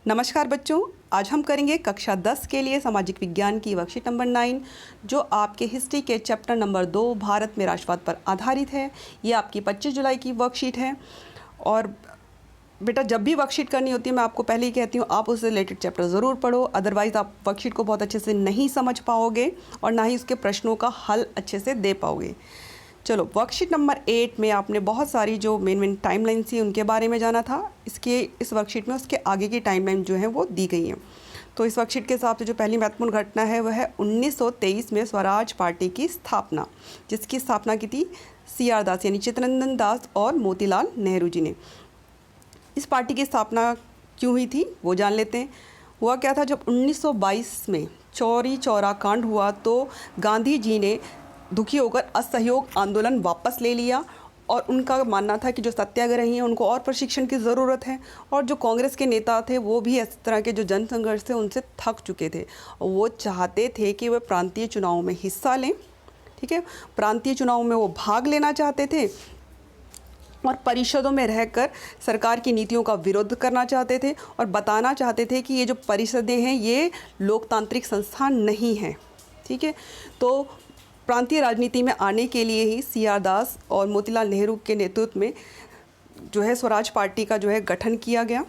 नमस्कार बच्चों, आज हम करेंगे कक्षा 10 के लिए सामाजिक विज्ञान की वर्कशीट नंबर 9 जो आपके हिस्ट्री के चैप्टर नंबर 2 भारत में राष्ट्रवाद पर आधारित है। ये आपकी 25 जुलाई की वर्कशीट है। और बेटा जब भी वर्कशीट करनी होती है मैं आपको पहले ही कहती हूँ आप उससे रिलेटेड चैप्टर ज़रूर पढ़ो, अदरवाइज़ आप वर्कशीट को बहुत अच्छे से नहीं समझ पाओगे और ना ही उसके प्रश्नों का हल अच्छे से दे पाओगे। चलो, वर्कशीट नंबर 8 में आपने बहुत सारी जो मेन टाइमलाइन थी उनके बारे में जाना था। इस वर्कशीट में उसके आगे की टाइमलाइन जो है वो दी गई है। तो इस वर्कशीट के हिसाब से जो पहली महत्वपूर्ण घटना है वह है 1923 में स्वराज पार्टी की स्थापना, जिसकी स्थापना की थी CR दास यानी चित्तरंजन दास और मोतीलाल नेहरू जी ने। इस पार्टी की स्थापना क्यों हुई थी वो जान लेते हैं। हुआ क्या था, जब 1922 में चौरी चौरा कांड हुआ तो गांधी जी ने दुखी होकर असहयोग आंदोलन वापस ले लिया और उनका मानना था कि जो सत्याग्रही हैं उनको और प्रशिक्षण की ज़रूरत है और जो कांग्रेस के नेता थे वो भी इस तरह के जो जन संघर्ष थे उनसे थक चुके थे और वो चाहते थे कि वे प्रांतीय चुनावों में हिस्सा लें। ठीक है, प्रांतीय चुनावों में वो भाग लेना चाहते थे और परिषदों में रहकर सरकार की नीतियों का विरोध करना चाहते थे और बताना चाहते थे कि ये जो परिषदें हैं ये लोकतांत्रिक संस्थान नहीं हैं। ठीक है, तो प्रांतीय राजनीति में आने के लिए ही CR दास और मोतीलाल नेहरू के नेतृत्व में जो है स्वराज पार्टी का जो है गठन किया गया।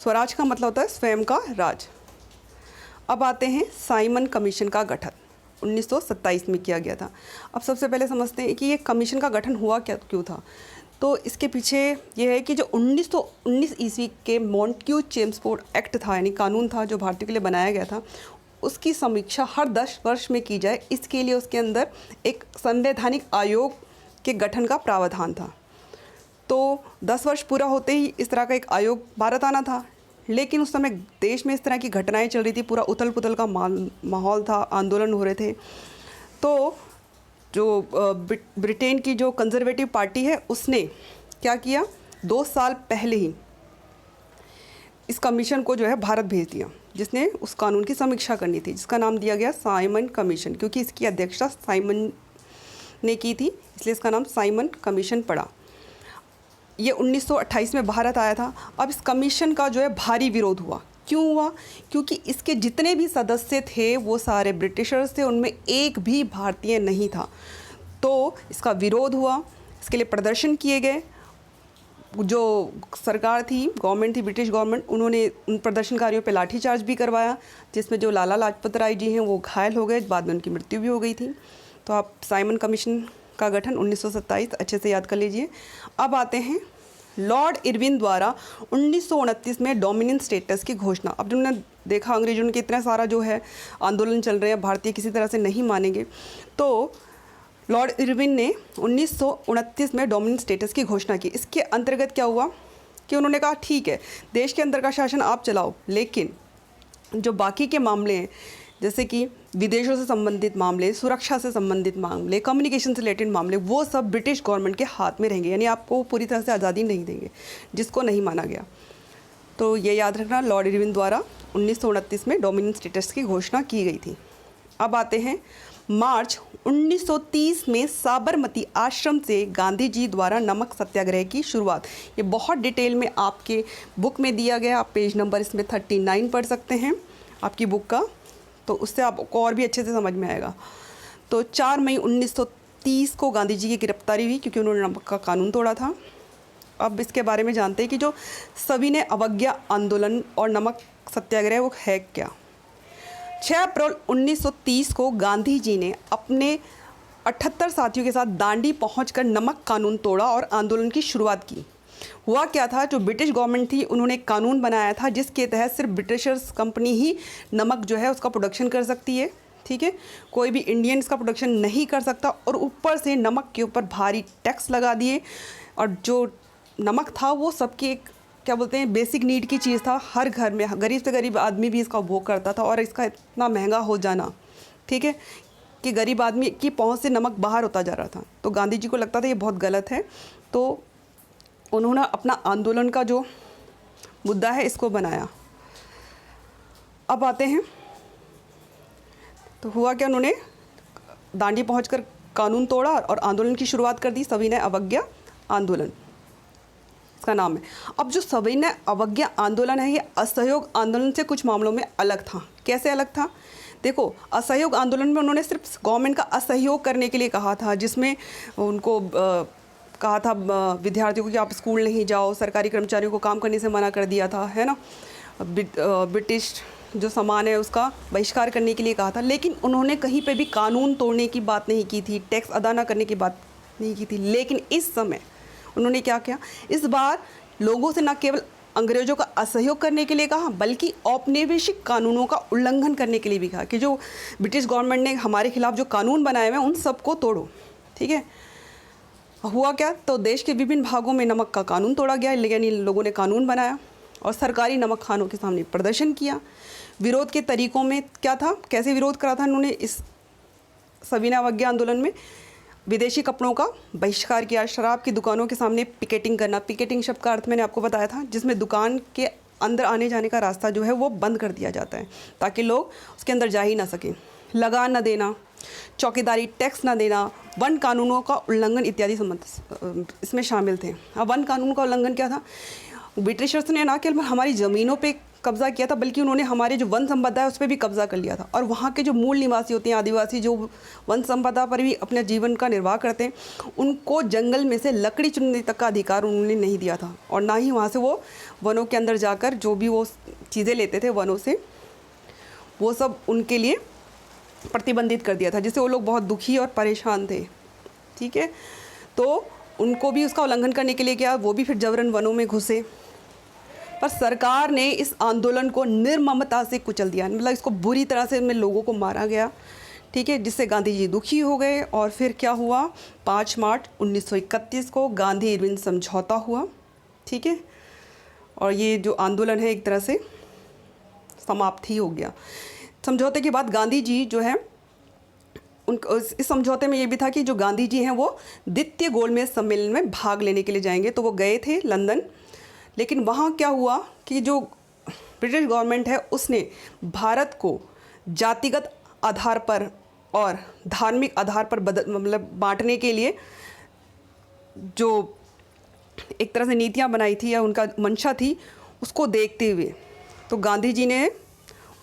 स्वराज का मतलब होता है स्वयं का राज। अब आते हैं साइमन कमीशन का गठन 1927 में किया गया था। अब सबसे पहले समझते हैं कि ये कमीशन का गठन हुआ क्यों था। तो इसके पीछे ये है कि जो 1919 ईस्वी के मॉन्टेग्यू चेम्सफोर्ड एक्ट था यानी कानून था जो भारतीयों के लिए बनाया गया था, उसकी समीक्षा हर 10 वर्ष में की जाए, इसके लिए उसके अंदर एक संवैधानिक आयोग के गठन का प्रावधान था। तो 10 वर्ष पूरा होते ही इस तरह का एक आयोग भारत आना था, लेकिन उस समय देश में इस तरह की घटनाएं चल रही थी, पूरा उथल पुथल का माहौल था, आंदोलन हो रहे थे। तो जो ब्रिटेन की जो कंजर्वेटिव पार्टी है उसने क्या किया, 2 साल पहले ही इस कमीशन को जो है भारत भेज दिया, जिसने उस कानून की समीक्षा करनी थी, जिसका नाम दिया गया साइमन कमीशन। क्योंकि इसकी अध्यक्षता साइमन ने की थी इसलिए इसका नाम साइमन कमीशन पड़ा। ये 1928 में भारत आया था। अब इस कमीशन का जो है भारी विरोध हुआ। क्यों हुआ? क्योंकि इसके जितने भी सदस्य थे वो सारे ब्रिटिशर्स थे, उनमें एक भी भारतीय नहीं था। तो इसका विरोध हुआ, इसके लिए प्रदर्शन किए गए। जो सरकार थी, गवर्नमेंट थी, ब्रिटिश गवर्नमेंट, उन्होंने उन प्रदर्शनकारियों पे लाठीचार्ज भी करवाया, जिसमें जो लाला लाजपत राय जी हैं वो घायल हो गए, बाद में उनकी मृत्यु भी हो गई थी। तो आप साइमन कमीशन का गठन 1927 अच्छे से याद कर लीजिए। अब आते हैं लॉर्ड इरविन द्वारा 1929 में डोमिनियन स्टेटस की घोषणा। अब तुमने देखा अंग्रेजों के इतना सारा जो है आंदोलन चल रहे हैं, भारतीय किसी तरह से नहीं मानेंगे, तो लॉर्ड इरविन ने 1929 में डोमिनियन स्टेटस की घोषणा की। इसके अंतर्गत क्या हुआ कि उन्होंने कहा ठीक है, देश के अंदर का शासन आप चलाओ, लेकिन जो बाकी के मामले हैं जैसे कि विदेशों से संबंधित मामले, सुरक्षा से संबंधित मामले, कम्युनिकेशन से रिलेटेड मामले, वो सब ब्रिटिश गवर्नमेंट के हाथ में रहेंगे, यानी आपको पूरी तरह से आज़ादी नहीं देंगे, जिसको नहीं माना गया। तो ये याद रखना, लॉर्ड इरविन द्वारा 1929 में डोमिनियन स्टेटस की घोषणा की गई थी। अब आते हैं मार्च 1930 में साबरमती आश्रम से गांधी जी द्वारा नमक सत्याग्रह की शुरुआत। ये बहुत डिटेल में आपके बुक में दिया गया, आप पेज नंबर इसमें 39 पढ़ सकते हैं आपकी बुक का, तो उससे आपको और भी अच्छे से समझ में आएगा। तो 4 मई 1930 को गांधी जी की गिरफ्तारी हुई क्योंकि उन्होंने नमक का कानून तोड़ा था। अब इसके बारे में जानते हैं कि जो सविनय अवज्ञा आंदोलन और नमक सत्याग्रह वो है क्या। 6 अप्रैल 1930 को गांधी जी ने अपने 78 साथियों के साथ दांडी पहुंचकर नमक कानून तोड़ा और आंदोलन की शुरुआत की। हुआ क्या था, जो ब्रिटिश गवर्नमेंट थी उन्होंने एक कानून बनाया था जिसके तहत सिर्फ ब्रिटिशर्स कंपनी ही नमक जो है उसका प्रोडक्शन कर सकती है। ठीक है, कोई भी इंडियन इसका प्रोडक्शन नहीं कर सकता और ऊपर से नमक के ऊपर भारी टैक्स लगा दिए। और जो नमक था वो सबकी एक क्या बोलते हैं बेसिक नीड की चीज़ था, हर घर में गरीब से गरीब आदमी भी इसका उपभोग करता था। और इसका इतना महंगा हो जाना, ठीक है, कि गरीब आदमी की पहुंच से नमक बाहर होता जा रहा था। तो गांधी जी को लगता था ये बहुत गलत है, तो उन्होंने अपना आंदोलन का जो मुद्दा है इसको बनाया। अब आते हैं, तो हुआ क्या, उन्होंने दांडी पहुंचकर कानून तोड़ा और आंदोलन की शुरुआत कर दी, सविनय अवज्ञा आंदोलन। इसका नाम है। अब जो सविनय अवज्ञा आंदोलन है ये असहयोग आंदोलन से कुछ मामलों में अलग था। कैसे अलग था? देखो, असहयोग आंदोलन में उन्होंने सिर्फ गवर्नमेंट का असहयोग करने के लिए कहा था, जिसमें उनको कहा था विद्यार्थियों को कि आप स्कूल नहीं जाओ, सरकारी कर्मचारियों को काम करने से मना कर दिया था, है ना, ब्रिटिश जो सामान है उसका बहिष्कार करने के लिए कहा था। लेकिन उन्होंने कहीं पे भी कानून तोड़ने की बात नहीं की थी, टैक्स अदा न करने की बात नहीं की थी। लेकिन इस समय उन्होंने क्या किया, इस बार लोगों से न केवल अंग्रेज़ों का असहयोग करने के लिए कहा, बल्कि औपनिवेशिक कानूनों का उल्लंघन करने के लिए भी कहा कि जो ब्रिटिश गवर्नमेंट ने हमारे खिलाफ जो कानून बनाए हुए हैं उन सबको तोड़ो। ठीक है, हुआ क्या, तो देश के विभिन्न भागों में नमक का कानून तोड़ा गया, यानी लोगों ने कानून बनाया और सरकारी नमक खानों के सामने प्रदर्शन किया। विरोध के तरीकों में क्या था, कैसे विरोध करा था उन्होंने इस सविनय अवज्ञा आंदोलन में? विदेशी कपड़ों का बहिष्कार किया, शराब की दुकानों के सामने पिकेटिंग करना। पिकेटिंग शब्द का अर्थ मैंने आपको बताया था, जिसमें दुकान के अंदर आने जाने का रास्ता जो है वो बंद कर दिया जाता है ताकि लोग उसके अंदर जा ही ना सकें। लगान न देना, चौकीदारी, टैक्स न देना, वन कानूनों का उल्लंघन इत्यादि संबंध इसमें शामिल थे। अब वन कानून का उल्लंघन क्या था? ब्रिटिशर्स ने ना केवल हमारी ज़मीनों पे कब्ज़ा किया था, बल्कि उन्होंने हमारे जो वन संपदा है उस पर भी कब्ज़ा कर लिया था। और वहाँ के जो मूल निवासी होते हैं, आदिवासी, जो वन संपदा पर भी अपने जीवन का निर्वाह करते हैं, उनको जंगल में से लकड़ी चुनने तक का अधिकार उन्होंने नहीं दिया था। और ना ही वहाँ से वो वनों के अंदर जाकर जो भी वो चीज़ें लेते थे वनों से, वो सब उनके लिए प्रतिबंधित कर दिया था, जिससे वो लोग बहुत दुखी और परेशान थे। ठीक है, तो उनको भी उसका उल्लंघन करने के लिए क्या, वो भी फिर जबरन वनों में घुसे। पर सरकार ने इस आंदोलन को निर्ममता से कुचल दिया, मतलब इसको बुरी तरह से इनमें लोगों को मारा गया। ठीक है, जिससे गांधी जी दुखी हो गए। और फिर क्या हुआ, 5 मार्च 1931 को गांधी इरविन समझौता हुआ। ठीक है, और ये जो आंदोलन है एक तरह से समाप्त ही हो गया। समझौते के बाद गांधी जी जो है इस समझौते में ये भी था कि जो गांधी जी हैं वो द्वितीय गोलमेज सम्मेलन में भाग लेने के लिए जाएंगे। तो वो गए थे लंदन, लेकिन वहाँ क्या हुआ कि जो ब्रिटिश गवर्नमेंट है उसने भारत को जातिगत आधार पर और धार्मिक आधार पर मतलब बांटने के लिए जो एक तरह से नीतियाँ बनाई थी या उनका मंशा थी, उसको देखते हुए तो गांधी जी ने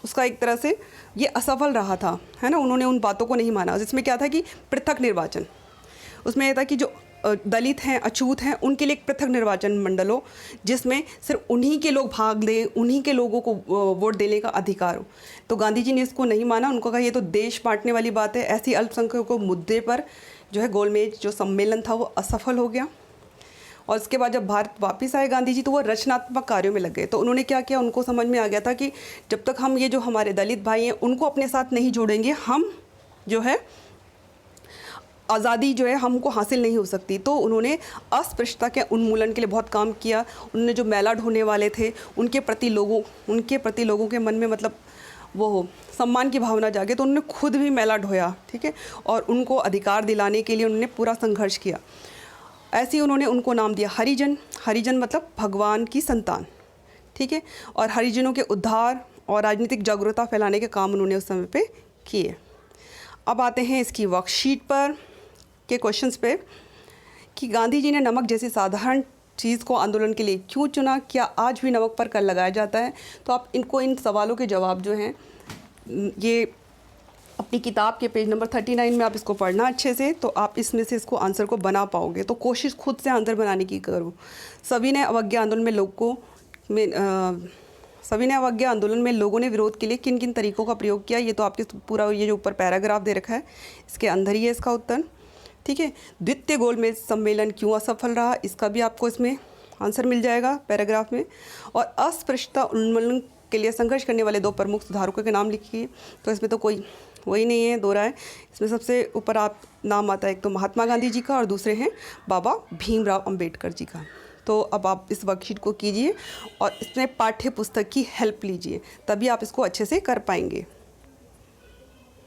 उसका एक तरह से ये असफल रहा था, है ना। उन्होंने उन बातों को नहीं माना, जिसमें क्या था कि पृथक निर्वाचन, उसमें यह था कि जो दलित हैं, अछूत हैं, उनके लिए एक पृथक निर्वाचन मंडल हो, जिसमें सिर्फ उन्हीं के लोग भाग दें, उन्हीं के लोगों को वोट देने का अधिकार हो। तो गांधी जी ने इसको नहीं माना, उनको कहा ये तो देश बांटने वाली बात है। ऐसी अल्पसंख्यकों मुद्दे पर जो है गोलमेज जो सम्मेलन था वो असफल हो गया। और उसके बाद जब भारत वापस आए गांधी जी, तो वो रचनात्मक कार्यों में लग गए। तो उन्होंने क्या किया, उनको समझ में आ गया था कि जब तक हम ये जो हमारे दलित भाई हैं उनको अपने साथ नहीं जोड़ेंगे, हम जो है आज़ादी जो है हमको हासिल नहीं हो सकती। तो उन्होंने अस्पृश्यता के उन्मूलन के लिए बहुत काम किया। उन्होंने जो मेला ढोने वाले थे उनके प्रति लोगों के मन में मतलब वो सम्मान की भावना जागे, तो उन्होंने खुद भी मेला ढोया। ठीक है, और उनको अधिकार दिलाने के लिए उन्होंने पूरा संघर्ष किया। ऐसे ही उन्होंने उनको नाम दिया हरिजन। हरिजन मतलब भगवान की संतान। ठीक है, और हरिजनों के उद्धार और राजनीतिक जागरूकता फैलाने के काम उन्होंने उस समय पे किए। अब आते हैं इसकी वर्कशीट पर के क्वेश्चंस पे कि गांधी जी ने नमक जैसी साधारण चीज़ को आंदोलन के लिए क्यों चुना, क्या आज भी नमक पर कर लगाया जाता है। तो आप इन सवालों के जवाब जो हैं ये अपनी किताब के पेज नंबर 39 में आप इसको पढ़ना अच्छे से, तो आप इसमें से इसको आंसर को बना पाओगे। तो कोशिश खुद से आंसर बनाने की करो। सविनय अवज्ञा आंदोलन में लोगों ने विरोध के लिए किन किन तरीकों का प्रयोग किया, ये तो आपके पूरा ये जो ऊपर पैराग्राफ दे रखा है इसके अंदर ही है इसका उत्तर। ठीक है, द्वितीय गोलमेज सम्मेलन क्यों असफल रहा, इसका भी आपको इसमें आंसर मिल जाएगा पैराग्राफ में। और अस्पृश्यता उन्मूलन के लिए संघर्ष करने वाले 2 प्रमुख सुधारकों के नाम लिखिए। तो इसमें तो कोई वही नहीं है, दो राय। इसमें सबसे ऊपर आप नाम आता है, एक तो महात्मा गांधी जी का और दूसरे हैं बाबा भीमराव अंबेडकर जी का। तो अब आप इस वर्कशीट को कीजिए और इसमें पाठ्य पुस्तक की हेल्प लीजिए, तभी आप इसको अच्छे से कर पाएंगे।